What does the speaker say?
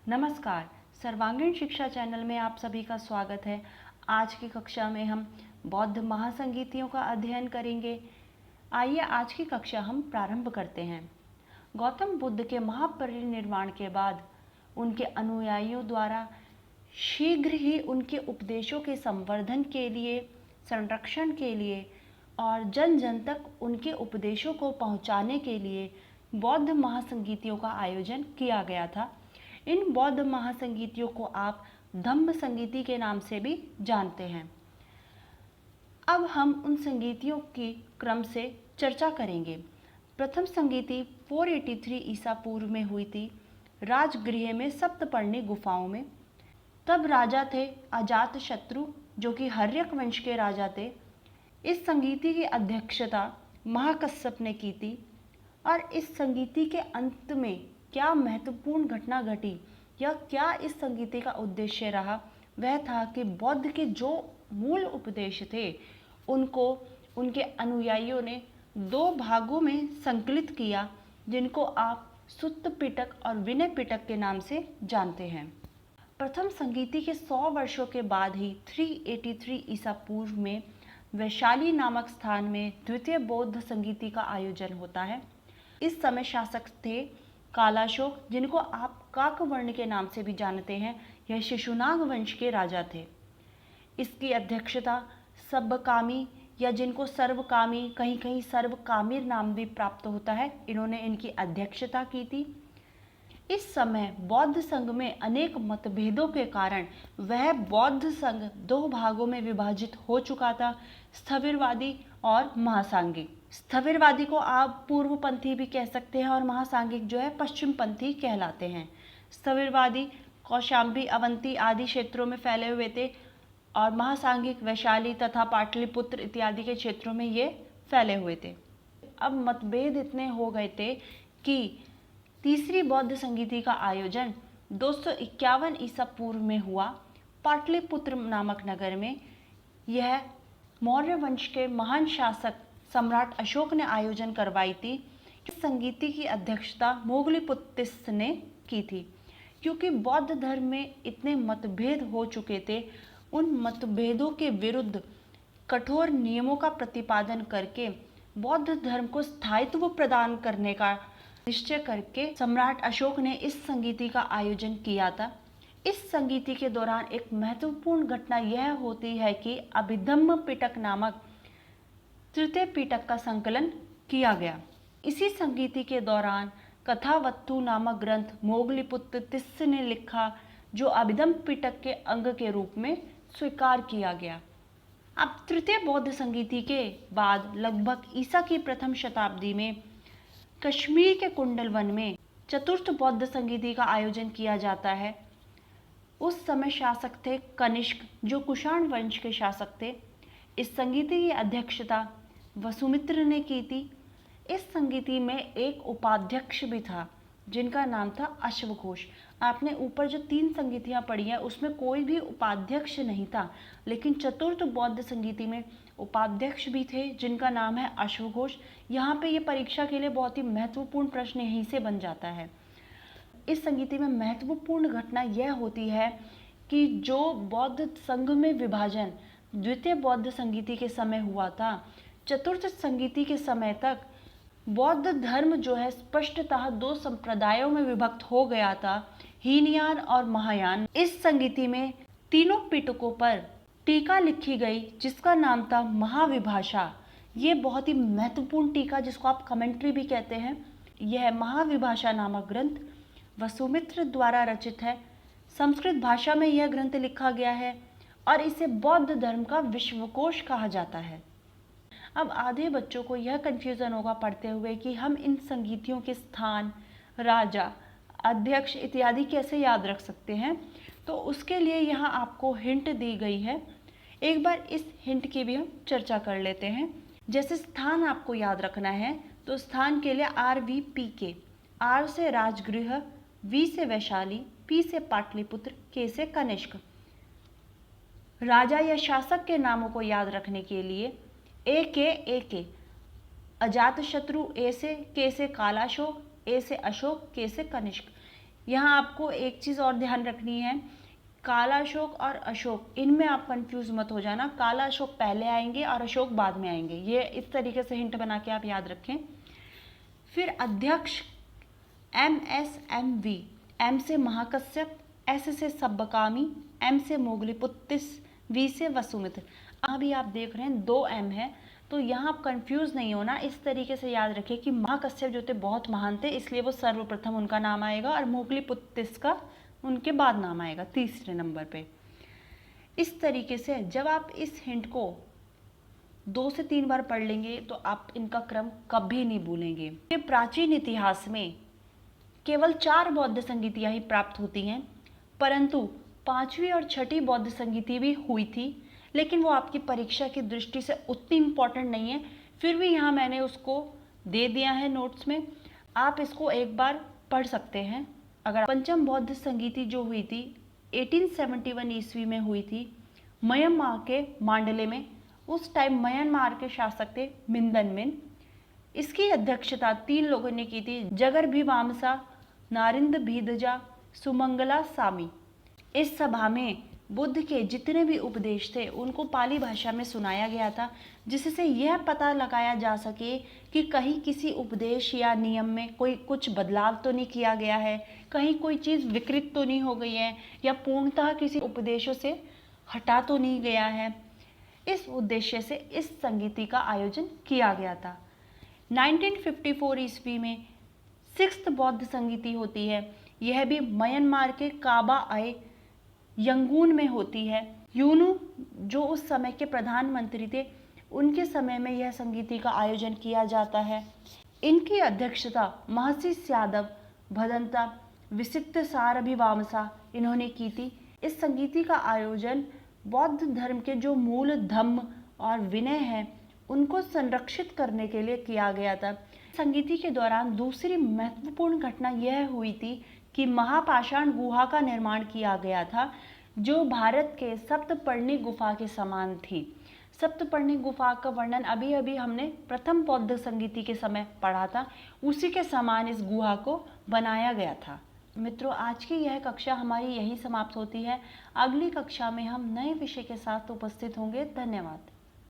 नमस्कार। सर्वांगीण शिक्षा चैनल में आप सभी का स्वागत है। आज की कक्षा में हम बौद्ध महासंगीतियों का अध्ययन करेंगे। आइए आज की कक्षा हम प्रारंभ करते हैं। गौतम बुद्ध के महापरिनिर्वाण के बाद उनके अनुयायियों द्वारा शीघ्र ही उनके उपदेशों के संवर्धन के लिए, संरक्षण के लिए और जन जन तक उनके उपदेशों को पहुंचाने के लिए बौद्ध महासंगीतियों का आयोजन किया गया था। इन बौद्ध महासंगीतियों को आप धम्म संगीति के नाम से भी जानते हैं। अब हम उन संगीतियों की क्रम से चर्चा करेंगे। प्रथम संगीति 483 ईसा पूर्व में हुई थी, राजगृह में सप्तपर्णी गुफाओं में। तब राजा थे अजातशत्रु, जो कि हर्यक वंश के राजा थे। इस संगीति की अध्यक्षता महाकश्यप ने की थी और इस संगीति के अंत में क्या महत्वपूर्ण घटना घटी या क्या इस संगीति का उद्देश्य रहा, वह था कि बौद्ध के जो मूल उपदेश थे उनको उनके अनुयायियों ने दो भागों में संकलित किया, जिनको आप सुत्त पिटक और विनय पिटक के नाम से जानते हैं। प्रथम संगीति के 100 वर्षों के बाद ही 383 ईसा पूर्व में वैशाली नामक स्थान में द्वितीय बौद्ध संगीति का आयोजन होता है। इस समय शासक थे कालाशोक, जिनको आप काकवर्ण के नाम से भी जानते हैं। यह शिशुनाग वंश के राजा थे। इसकी अध्यक्षता सब्बकामी या जिनको सर्वकामी, कहीं कहीं सर्वकामिर नाम भी प्राप्त होता है, इन्होंने इनकी अध्यक्षता की थी। इस समय बौद्ध संघ में अनेक मतभेदों के कारण वह बौद्ध संघ दो भागों में विभाजित हो चुका था, स्थविरवादी और महासांगिक। स्थविरवादी को आप पूर्वपंथी भी कह सकते हैं और महासांगिक जो है पश्चिम पंथी कहलाते हैं। स्थविरवादी कौशाम्बी, अवंती आदि क्षेत्रों में फैले हुए थे और महासांगिक वैशाली तथा पाटलिपुत्र इत्यादि के क्षेत्रों में ये फैले हुए थे। अब मतभेद इतने हो गए थे कि तीसरी बौद्ध संगीति का आयोजन 251 ईसा पूर्व में हुआ, पाटलिपुत्र नामक नगर में। यह मौर्य वंश के महान शासक सम्राट अशोक ने आयोजन करवाई थी। इस संगीति की अध्यक्षता मोगलीपुत्तिस ने की थी। क्योंकि बौद्ध धर्म में इतने मतभेद हो चुके थे, उन मतभेदों के विरुद्ध कठोर नियमों का प्रतिपादन करके बौद्ध धर्म को स्थायित्व प्रदान करने का निश्चय करके सम्राट अशोक ने इस संगीति का आयोजन किया था। इस संगीति के दौरान एक महत्वपूर्ण घटना यह होती है कि अभिधम्म पिटक नामक तृतीय पिटक का संकलन किया गया। इसी संगीति के दौरान कथावत्तु नामक ग्रंथ मोगलीपुत्तिस ने लिखा, जो अभिधम्म पिटक के अंग के रूप में स्वीकार किया गया। अब तृतीय बौद्ध संगीति के बाद लगभग ईसा की प्रथम शताब्दी में कश्मीर के कुंडल वन में चतुर्थ बौद्ध संगीति का आयोजन किया जाता है। उस समय शासक थे कनिष्क, जो कुषाण वंश के शासक थे। इस संगीति की अध्यक्षता वसुमित्र ने की थी। इस संगीति में एक उपाध्यक्ष भी था, जिनका नाम था अश्वघोष। आपने ऊपर जो 3 संगीतियाँ पढ़ी हैं उसमें कोई भी उपाध्यक्ष नहीं था, लेकिन चतुर्थ बौद्ध संगीति में उपाध्यक्ष भी थे, जिनका नाम है अश्वघोष। यहाँ पे ये परीक्षा के लिए बहुत ही महत्वपूर्ण प्रश्न यहीं से बन जाता है। इस संगीति में महत्वपूर्ण घटना यह होती है कि जो बौद्ध संघ में विभाजन द्वितीय बौद्ध संगीति के समय हुआ था, चतुर्थ संगीति के समय तक बौद्ध धर्म जो है स्पष्टतः 2 संप्रदायों में विभक्त हो गया था, हीनयान और महायान। इस संगीति में तीनों पिटकों पर टीका लिखी गई, जिसका नाम था महाविभाषा। ये बहुत ही महत्वपूर्ण टीका, जिसको आप कमेंट्री भी कहते हैं, यह महाविभाषा नामक ग्रंथ वसुमित्र द्वारा रचित है। संस्कृत भाषा में यह ग्रंथ लिखा गया है और इसे बौद्ध धर्म का विश्वकोश कहा जाता है। अब आधे बच्चों को यह कन्फ्यूज़न होगा पढ़ते हुए कि हम इन संगीतियों के स्थान, राजा, अध्यक्ष इत्यादि कैसे याद रख सकते हैं। तो उसके लिए यहाँ आपको हिंट दी गई है। एक बार इस हिंट की भी हम चर्चा कर लेते हैं। जैसे स्थान आपको याद रखना है, तो स्थान के लिए RVPK, R से राजगृह, V से वैशाली, P से पाटलिपुत्र, K से कनिष्क। राजा या शासक के नामों को याद रखने के लिए AK अजातशत्रु, A से, K से कालाशोक, A से अशोक, K से कनिष्क। यहाँ आपको एक चीज़ और ध्यान रखनी है, काला अशोक और अशोक, इनमें आप कंफ्यूज मत हो जाना। काला अशोक पहले आएंगे और अशोक बाद में आएंगे, ये इस तरीके से हिंट बना के आप याद रखें। फिर अध्यक्ष MSMV, M से महाकश्यप, S से सब्बकामी, M से मोगलीपुत्तिस, V से वसुमित्र। अभी आप देख रहे हैं 2 M है, तो यहाँ आप कंफ्यूज नहीं होना। इस तरीके से याद रखें कि महाकश्यप जो थे बहुत महान थे, इसलिए वो सर्वप्रथम उनका नाम आएगा, और मोगलीपुत्तिस का उनके बाद नाम आएगा तीसरे नंबर पे। इस तरीके से जब आप इस हिंट को 2 से 3 बार पढ़ लेंगे तो आप इनका क्रम कभी नहीं भूलेंगे। ये प्राचीन इतिहास में केवल 4 बौद्ध संगीतियाँ ही प्राप्त होती हैं, परंतु 5वीं और 6ठी बौद्ध संगीति भी हुई थी, लेकिन वो आपकी परीक्षा की दृष्टि से उतनी इम्पॉर्टेंट नहीं है। फिर भी यहाँ मैंने उसको दे दिया है नोट्स में, आप इसको एक बार पढ़ सकते हैं। अगर पंचम बौद्ध संगीति जो हुई थी 1871 ईस्वी में हुई थी, म्यांमार के मांडले में। उस टाइम म्यांमार के शासक थे मिंदन मिन। इसकी अध्यक्षता 3 लोगों ने की थी, जगर भीमामसा, नारिंद भीदजा, सुमंगला सामी। इस सभा में बुद्ध के जितने भी उपदेश थे उनको पाली भाषा में सुनाया गया था, जिससे यह पता लगाया जा सके कि कहीं किसी उपदेश या नियम में कोई कुछ बदलाव तो नहीं किया गया है, कहीं कोई चीज़ विकृत तो नहीं हो गई है, या पूर्णतः किसी उपदेशों से हटा तो नहीं गया है। इस उद्देश्य से इस संगीति का आयोजन किया गया था। 1954 ईस्वी में 6th बौद्ध संगीति होती है। यह भी म्यांमार के काबा आए यंगून में होती है। यूनू जो उस समय के प्रधानमंत्री थे, उनके समय में यह संगीति का आयोजन किया जाता है। इनकी अध्यक्षता महर्षि यादव भदंता विसिक्त सारभिवामसा इन्होंने की थी। इस संगीति का आयोजन बौद्ध धर्म के जो मूल धम्म और विनय हैं उनको संरक्षित करने के लिए किया गया था। संगीति के दौरान दूसरी महत्वपूर्ण घटना यह हुई थी कि महापाषाण गुहा का निर्माण किया गया था, जो भारत के सप्तपर्णी गुफा के समान थी। सप्तपर्णी गुफा का वर्णन अभी अभी हमने प्रथम बौद्ध संगीति के समय पढ़ा था, उसी के समान इस गुहा को बनाया गया था। मित्रों, आज की यह कक्षा हमारी यहीं समाप्त होती है। अगली कक्षा में हम नए विषय के साथ उपस्थित होंगे। धन्यवाद।